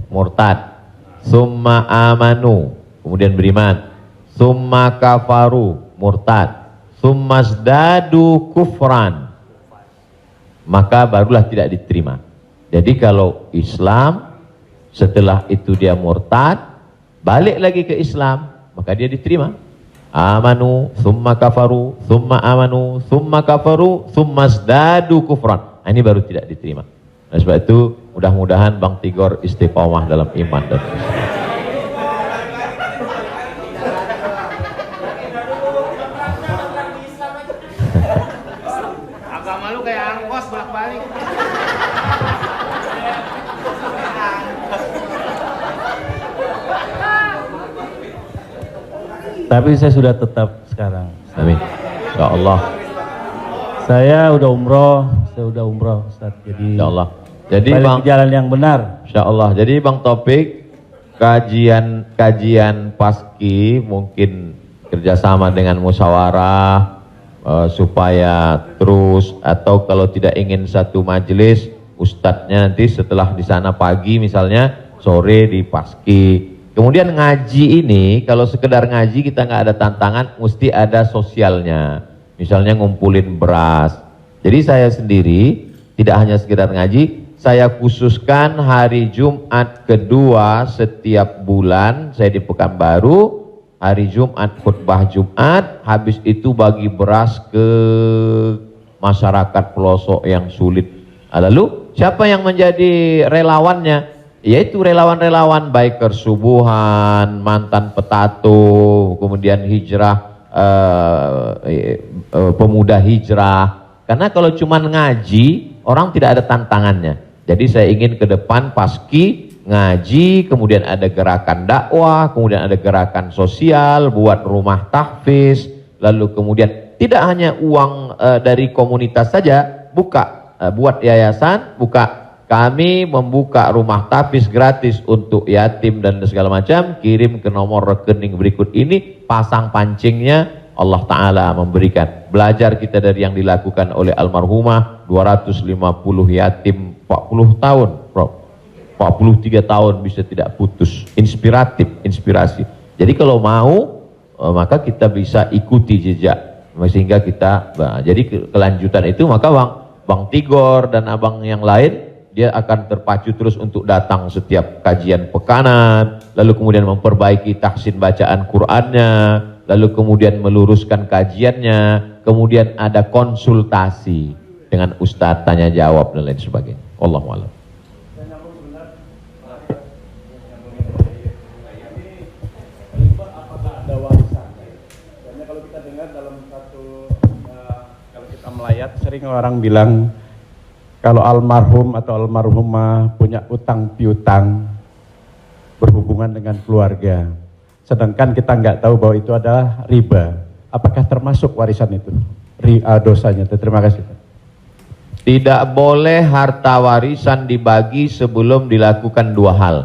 murtad, summa amanu, kemudian beriman, summa kafaru, murtad, summa zdadu kufran, maka barulah tidak diterima. Jadi kalau Islam setelah itu dia murtad, balik lagi ke Islam, maka dia diterima. Amanu, summa kafaru, summa amanu, summa kafaru, summa zdadu kufran. Nah, ini baru tidak diterima. Nah, sebab itu mudah-mudahan Bang Tigor istiqomah dalam iman dan Islam. Agama lu kayak angkos bolak-balik. Tapi saya sudah tetap sekarang. Amin. Ya Allah. Saya udah umroh, Ustaz. Jadi Ya Allah. Jadi balik Bang, ke jalan yang benar. Insya Allah. Jadi Bang Taufik, kajian paski mungkin kerjasama dengan musyawarah supaya terus, atau kalau tidak ingin satu majelis, ustadznya nanti setelah di sana pagi misalnya, sore di paski. Kemudian ngaji ini, kalau sekedar ngaji kita nggak ada tantangan, mesti ada sosialnya. Misalnya ngumpulin beras. Jadi saya sendiri tidak hanya sekedar ngaji, saya khususkan hari Jumat kedua setiap bulan, saya di Pekanbaru, hari Jumat khutbah Jumat, habis itu bagi beras ke masyarakat pelosok yang sulit. Lalu siapa yang menjadi relawannya? Yaitu relawan-relawan Biker Subuhan, mantan petato, kemudian hijrah, pemuda hijrah. Karena kalau cuma ngaji, orang tidak ada tantangannya. Jadi saya ingin ke depan paski ngaji, kemudian ada gerakan dakwah, kemudian ada gerakan sosial, buat rumah tahfiz, lalu kemudian tidak hanya uang dari komunitas saja, buat yayasan, kami membuka rumah tahfiz gratis untuk yatim dan segala macam, kirim ke nomor rekening berikut ini, pasang pancingnya, Allah Ta'ala memberikan. Belajar kita dari yang dilakukan oleh almarhumah, 250 yatim 40 tahun, Prof. 43 tahun bisa tidak putus. Inspirasi. Jadi kalau mau, maka kita bisa ikuti jejak. Sehingga kita, jadi kelanjutan itu, maka Bang Tigor dan abang yang lain, dia akan terpacu terus untuk datang setiap kajian pekanan, lalu kemudian memperbaiki tahsin bacaan Qur'annya, lalu kemudian meluruskan kajiannya, kemudian ada konsultasi dengan ustadz, tanya jawab dan lain sebagainya. Wallahu a'lam. Kalau kita dengar dalam kalau kita melayat, sering orang bilang kalau almarhum atau almarhumah punya utang piutang berhubungan dengan keluarga, sedangkan kita nggak tahu bahwa itu adalah riba, apakah termasuk warisan itu dosanya? Terima kasih. Tidak boleh harta warisan dibagi sebelum dilakukan dua hal.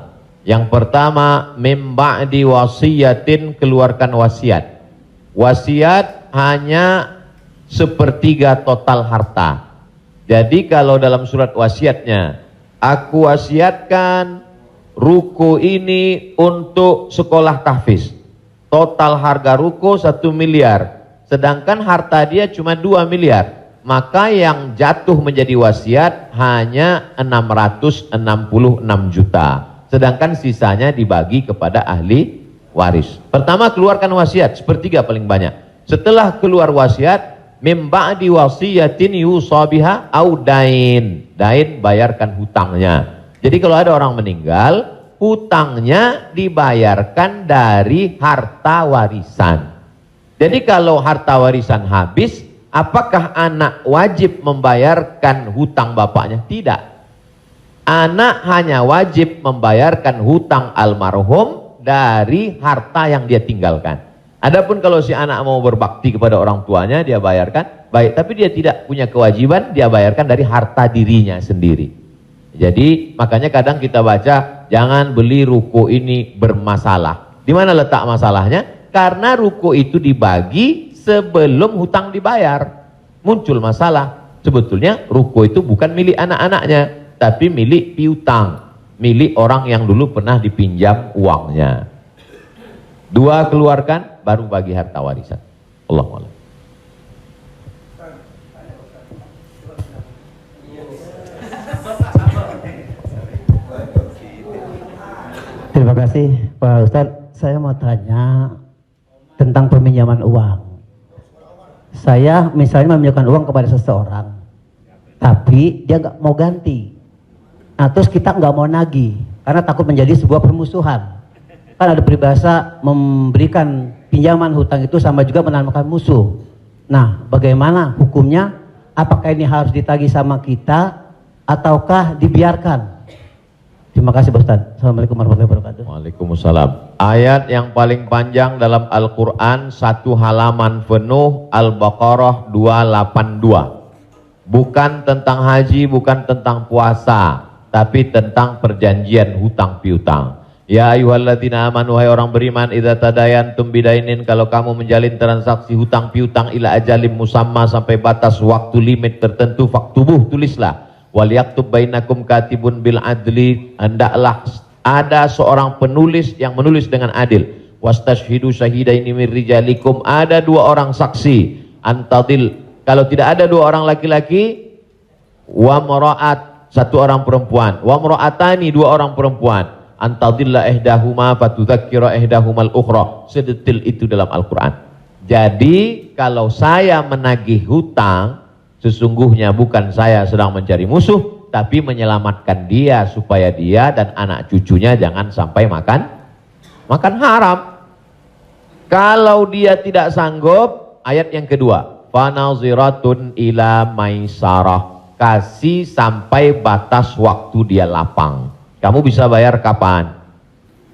Yang pertama, mim ba'di wasiyatin, keluarkan wasiat. Wasiat hanya sepertiga total harta. Jadi kalau dalam surat wasiatnya, aku wasiatkan ruko ini untuk sekolah tahfiz. Total harga ruko 1 miliar. Sedangkan harta dia cuma 2 miliar. Maka yang jatuh menjadi wasiat hanya 666 juta. Sedangkan sisanya dibagi kepada ahli waris. Pertama, keluarkan wasiat, sepertiga paling banyak. Setelah keluar wasiat, mim ba'di wasiyatin yusa biha au dain. Dain, bayarkan hutangnya. Jadi kalau ada orang meninggal, hutangnya dibayarkan dari harta warisan. Jadi kalau harta warisan habis, apakah anak wajib membayarkan hutang bapaknya? Tidak. Anak hanya wajib membayarkan hutang almarhum dari harta yang dia tinggalkan. Adapun kalau si anak mau berbakti kepada orang tuanya, dia bayarkan, baik, tapi dia tidak punya kewajiban, dia bayarkan dari harta dirinya sendiri. Jadi makanya kadang kita baca, jangan beli ruko ini bermasalah. Di mana letak masalahnya? Karena ruko itu dibagi sebelum hutang dibayar. Muncul masalah. Sebetulnya ruko itu bukan milik anak-anaknya, tapi milik piutang. milik orang yang dulu pernah dipinjam uangnya. 2 keluarkan, baru bagi harta warisan. Allahu a'lam. Terima kasih Pak Ustadz. Saya mau tanya tentang peminjaman uang. Saya misalnya meminjamkan uang kepada seseorang, tapi dia nggak mau ganti. Nah terus kita nggak mau nagih karena takut menjadi sebuah permusuhan. Kan ada peribahasa memberikan pinjaman hutang itu sama juga menanamkan musuh. Nah bagaimana hukumnya? Apakah ini harus ditagih sama kita ataukah dibiarkan? Terima kasih Pak Ustadz. Assalamualaikum warahmatullahi wabarakatuh. Waalaikumsalam. Ayat yang paling panjang dalam Al-Quran, 1 halaman penuh, Al-Baqarah 282. Bukan tentang haji, bukan tentang puasa, tapi tentang perjanjian hutang piutang. Ya ayyuhalladzina amanu, wahai orang beriman, idza tadayantum bidainin, kalau kamu menjalin transaksi hutang piutang ila ajalim musamma, sampai batas waktu limit tertentu, faktubuh, tulislah. Wal yaktub bainakum katibun bil adli, hendaklah ada seorang penulis yang menulis dengan adil. Wastashhidu syahidaini mir rijalikum, ada 2 orang saksi. Antadil, kalau tidak ada 2 orang laki-laki, wa maraat, 1 orang perempuan, wa maraatani, 2 orang perempuan. Antadilla ihdahuma fatudzakkira ihdahumal ukhra. Sedetil itu dalam Al-Quran. Jadi kalau saya menagih hutang, sesungguhnya bukan saya sedang mencari musuh, tapi menyelamatkan dia supaya dia dan anak cucunya jangan sampai makan haram. Kalau dia tidak sanggup, ayat yang kedua, fanaziratun ila maisarah, kasih sampai batas waktu dia lapang. Kamu bisa bayar kapan?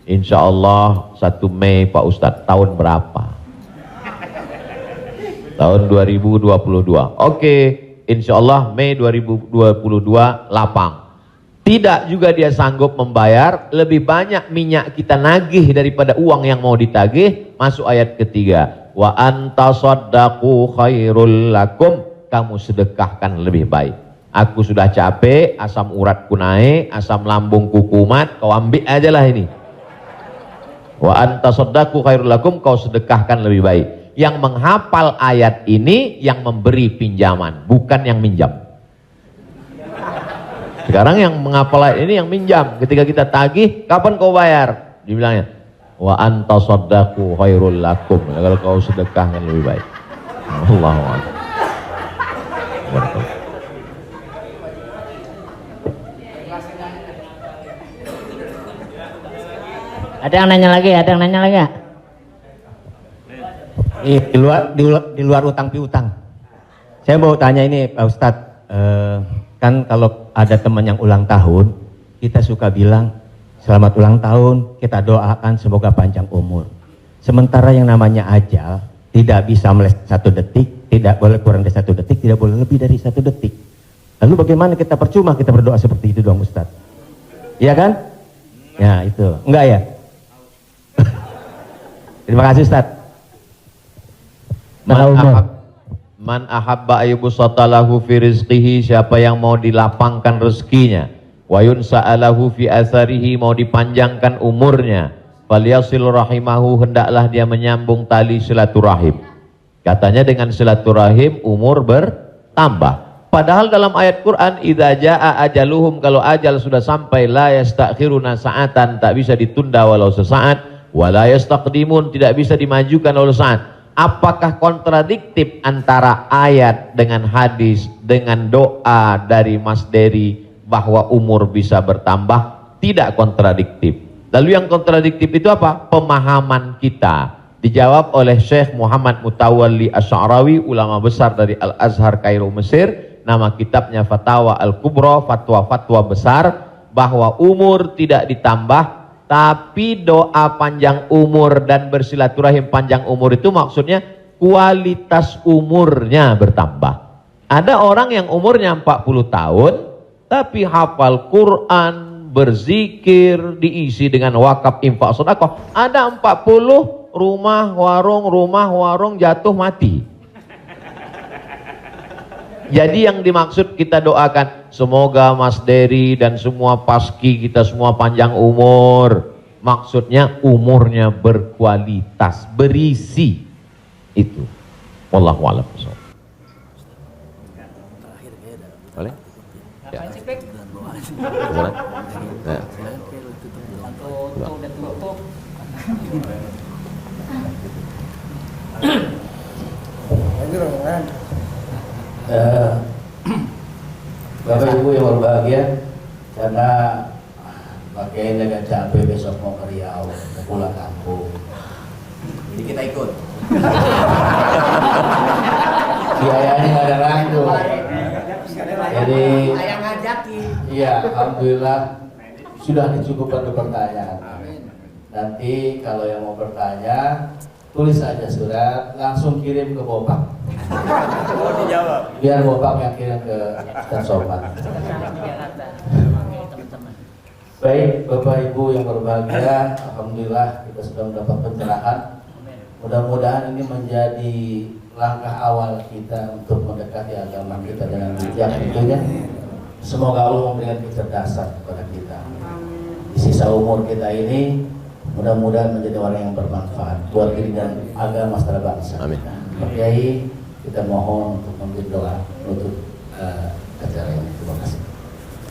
Insya Allah 1 Mei Pak Ustadz. Tahun berapa? Tahun 2022. Oke, insya Allah Mei 2022 lapang. Tidak juga dia sanggup membayar, lebih banyak minyak kita nagih daripada uang yang mau ditagih. Masuk ayat ketiga, wa antasaddaqu khairul lakum, kamu sedekahkan lebih baik. Aku sudah capek, asam uratku naik, asam lambungku kumat, kau ambil aja lah ini. Wa antasaddaqu khairul lakum, kau sedekahkan lebih baik. Yang menghafal ayat ini yang memberi pinjaman, bukan yang minjam. Sekarang yang menghafal ayat ini yang minjam. Ketika kita tagih, kapan kau bayar? Dibilangnya, wa antasaddaqu khairul lakum, kalau kau sedekahkan lebih baik. Allahu akbar. Ada yang nanya lagi? Ada yang nanya lagi ya? Di luar utang piutang. Saya mau tanya ini Pak Ustadz, kan kalau ada teman yang ulang tahun, kita suka bilang selamat ulang tahun, kita doakan semoga panjang umur. Sementara yang namanya ajal tidak bisa meleset 1 detik, tidak boleh kurang dari 1 detik, tidak boleh lebih dari 1 detik. Lalu bagaimana kita percuma kita berdoa seperti itu dong Ustadz? Iya kan? Ya itu, enggak ya? Terima kasih Ustaz. Man ahabba ayyubsata lahu fi rizqihi, siapa yang mau dilapangkan rezekinya, wa yunsa'alahu fi atharihi, mau dipanjangkan umurnya, falyasil rahimahu, hendaklah dia menyambung tali silaturahim. Katanya dengan silaturahim umur bertambah. Padahal dalam ayat Quran, idza jaa ajaluhum, kalau ajal sudah sampai, la yastakhiruna sa'atan, tak bisa ditunda walau sesaat. Wala yastaqdimun, tidak bisa dimajukan oleh saat. Apakah kontradiktif antara ayat dengan hadis dengan doa dari Mas Dery bahwa umur bisa bertambah? Tidak kontradiktif. Lalu yang kontradiktif itu apa? Pemahaman kita. Dijawab oleh Syekh Muhammad Mutawalli Asy'arawi, ulama besar dari Al-Azhar Kairo Mesir. Nama kitabnya Fatawa Al-Kubra, fatwa-fatwa besar, bahwa umur tidak ditambah, tapi doa panjang umur dan bersilaturahim panjang umur itu maksudnya kualitas umurnya bertambah. Ada orang yang umurnya 40 tahun tapi hafal Quran, berzikir, diisi dengan wakaf, infak, sedekah. Ada 40 rumah warung jatuh mati. Jadi yang dimaksud kita doakan, semoga Mas Dery dan semua paski kita semua panjang umur. Maksudnya umurnya berkualitas, berisi. Itu. Wallahu a'lam. Boleh? Ya. Gimana? Nah. Bapak Ibu yang berbahagia, karena Pak Kiai agak capek besok mau ke Riau, mau pulang kampung. Jadi kita ikut. Biayanya nggak ada ragu. Jadi, iya, alhamdulillah sudah dicukupkan untuk pertanyaan. Nanti kalau yang mau bertanya, tulis saja surat, langsung kirim ke Bopak. Biar Bopak yang kirim ke Ustaz Somad. Baik, Bapak Ibu yang berbahagia, alhamdulillah kita sudah mendapat pencerahan. Mudah-mudahan ini menjadi langkah awal kita untuk mendekati agama kita dengan bijak tentunya. Semoga Allah memberikan kecerdasan kepada kita. Di sisa umur kita ini, mudah-mudahan menjadi orang yang bermanfaat buat diri dan agama secara bangsa. Amin. Pak Kiai, kita mohon untuk memberi doa untuk acara ini. Terima kasih.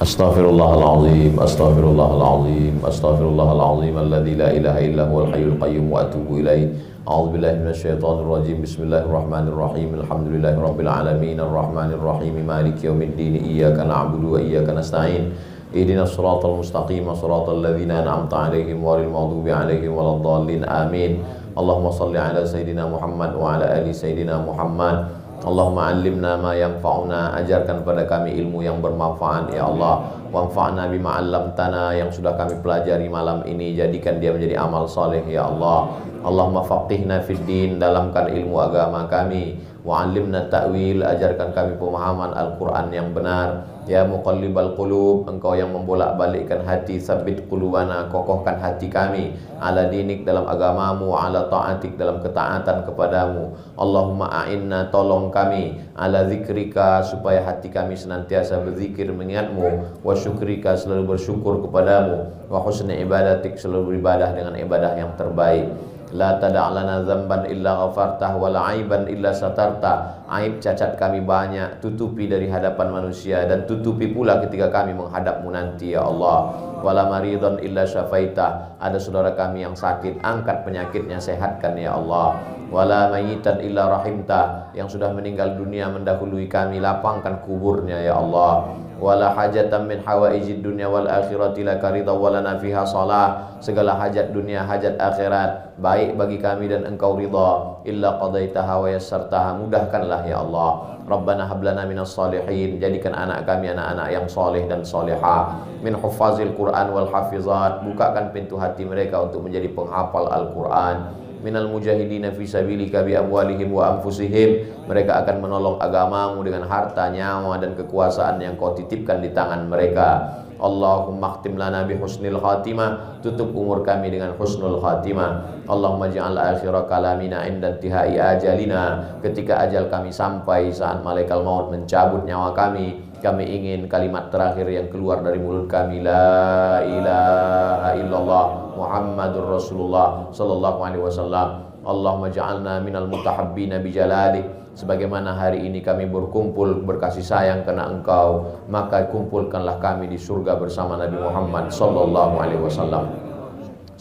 Astaghfirullahaladzim, astaghfirullahaladzim, astaghfirullahaladzim, alladzi la ilaha illa huwal hayyul qayyum wa atubu ilaih. A'udzubillahi minasyaitonir rajim. Bismillahirrahmanirrahim. Alhamdulillahirabbil alamin, arrahmanir rahim, maliki yaumiddin. Iyyaka na'budu wa iyyaka nasta'in. Ihdinas siratal mustaqim, siratal ladzina an'amta 'alaihim ghairil maghdubi 'alaihim waladdallin. Amin. Allahumma shalli ala sayidina Muhammad wa ala ali sayidina Muhammad. Allahumma 'allimna ma yanfa'una, ajarkan pada kami ilmu yang bermanfaat ya Allah. Wanfa'na bima 'allamtana, yang sudah kami pelajari malam ini jadikan dia menjadi amal saleh ya Allah. Allahumma faqihna fid din, dalamkan ilmu agama kami. Wa 'allimna ta'wil, ajarkan kami pemahaman Al-Qur'an yang benar. Ya muqallibal qulub, engkau yang membolak-balikkan hati, sabbit qulubana, kokohkan hati kami ala dinik, dalam agamamu, ala ta'atik, dalam ketaatan kepadamu. Allahumma a'inna, tolong kami, ala zikrika, supaya hati kami senantiasa berzikir mengingatmu, wa syukrika, selalu bersyukur kepadamu, wa husni ibadatik, selalu beribadah dengan ibadah yang terbaik. La tada'lana zamban illa ghafartah, wala aiban illa satartah. Aib cacat kami banyak, tutupi dari hadapan manusia, dan tutupi pula ketika kami menghadapmu nanti ya Allah. Wala maridhan illa syafaitah, ada saudara kami yang sakit, angkat penyakitnya, sehatkan ya Allah. Wala mayitan illa rahimtah, yang sudah meninggal dunia mendahului kami, lapangkan kuburnya ya Allah. Wala hajatan min hawaijid dunya wal akhirati laka ridha wa lana fiha salah, segala hajat dunia, hajat akhirat baik bagi kami dan engkau ridha, illa qadaitaha wa yassartaha, mudahkanlah ya Allah. Rabbana hablana minas salihin, jadikan anak kami anak-anak yang soleh dan solehah, min huffazil Quran wal hafizat, bukakan pintu hati mereka untuk menjadi penghafal Al-Quran. Minal mujahidina fi sabilika bi amwalihim wa anfusihim, mereka akan menolong agamamu dengan harta, nyawa dan kekuasaan yang kau titipkan di tangan mereka. Allahumma khtim lana bi husnil khatimah, tutup umur kami dengan husnul khatimah. Allahumma ja'al akhira kalamina inda intihai ajalina, ketika ajal kami sampai, saat malaikat maut mencabut nyawa kami ingin kalimat terakhir yang keluar dari mulut kami, la ilaha illallah Muhammadur Rasulullah sallallahu alaihi wasallam. Allahumma ja'alna minal mutahabbina bijalalik, sebagaimana hari ini kami berkumpul berkasih sayang karena engkau, maka kumpulkanlah kami di surga bersama Nabi Muhammad sallallahu alaihi wasallam.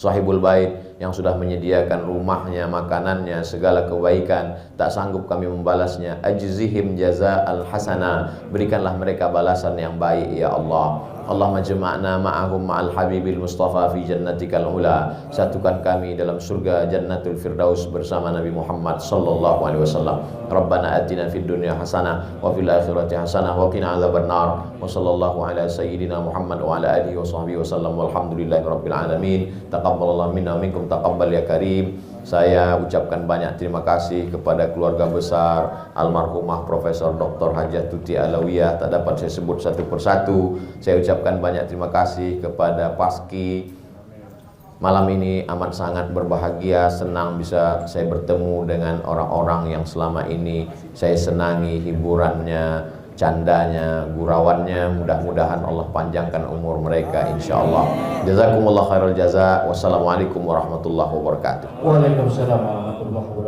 Sahibul bait yang sudah menyediakan rumahnya, makanannya, segala kebaikan, tak sanggup kami membalasnya. Ajzihim jaza'al hasana, berikanlah mereka balasan yang baik ya Allah. Allahumma jama'na ma'ahum ma'al habibil mustafa fi jannatikal ula, satukan kami dalam surga jannatul firdaus bersama Nabi Muhammad sallallahu alaihi wasallam. Rabbana atina fid dunya hasanah wa fil akhirati hasanah wa qina adzabannar. Wa sallallahu ala sayyidina Muhammad wa ala alihi wa sahbihi wasallam, walhamdulillahi rabbil alamin. Taqabbalallahu minna minkum taqabbal ya karim. Saya ucapkan banyak terima kasih kepada keluarga besar almarhumah Profesor Dr. Hajah Tuti Alawiyah, tak dapat saya sebut satu persatu. Saya ucapkan banyak terima kasih kepada Paski. Malam ini amat sangat berbahagia, senang bisa saya bertemu dengan orang-orang yang selama ini saya senangi hiburannya, candanya, gurauannya, mudah-mudahan Allah panjangkan umur mereka insyaallah. Jazakumullah khairul jaza. Wassalamualaikum warahmatullahi wabarakatuh. Waalaikumsalam warahmatullahi wabarakatuh.